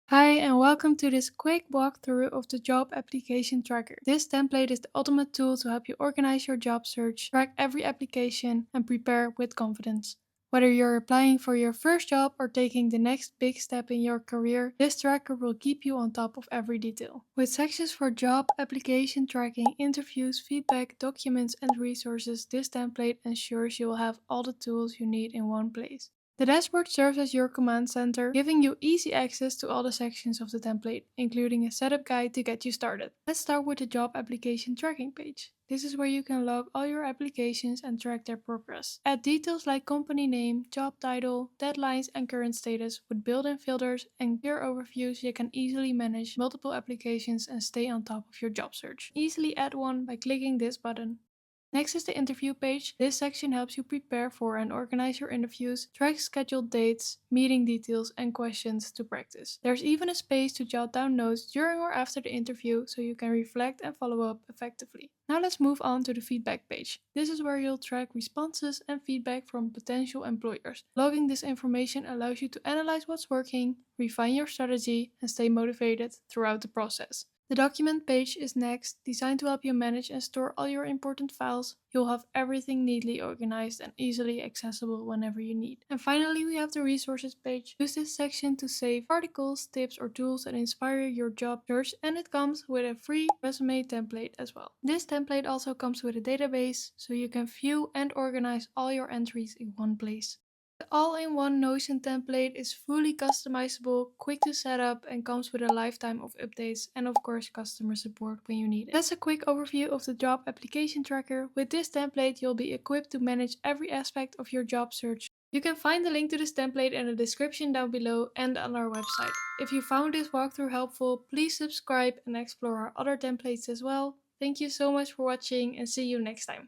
Hi, and welcome to this quick walkthrough of the Job Application Tracker. This template is the ultimate tool to help you organize your job search, track every application, and prepare with confidence. Whether you're applying for your first job or taking the next big step in your career, this tracker will keep you on top of every detail. With sections for job application tracking, interviews, feedback, documents, and resources, this template ensures you will have all the tools you need in one place. The dashboard serves as your command center, giving you easy access to all the sections of the template, including a setup guide to get you started. Let's start with the job application tracking page. This is where you can log all your applications and track their progress. Add details like company name, job title, deadlines, and current status with built-in filters and clear overviews. You can easily manage multiple applications and stay on top of your job search. Easily add one by clicking this button. Next is the interview page. This section helps you prepare for and organize your interviews, track scheduled dates, meeting details, and questions to practice. There's even a space to jot down notes during or after the interview so you can reflect and follow up effectively. Now let's move on to the feedback page. This is where you'll track responses and feedback from potential employers. Logging this information allows you to analyze what's working, refine your strategy, and stay motivated throughout the process. The document page is next, designed to help you manage and store all your important files. You'll have everything neatly organized and easily accessible whenever you need. And finally, we have the resources page. Use this section to save articles, tips, or tools that inspire your job search, and it comes with a free resume template as well. This template also comes with a database, so you can view and organize all your entries in one place. The all-in-one Notion template is fully customizable, quick to set up, and comes with a lifetime of updates and of course customer support when you need it. That's a quick overview of the job application tracker. With this template, you'll be equipped to manage every aspect of your job search. You can find the link to this template in the description down below and on our website. If you found this walkthrough helpful, please subscribe and explore our other templates as well. Thank you so much for watching and see you next time.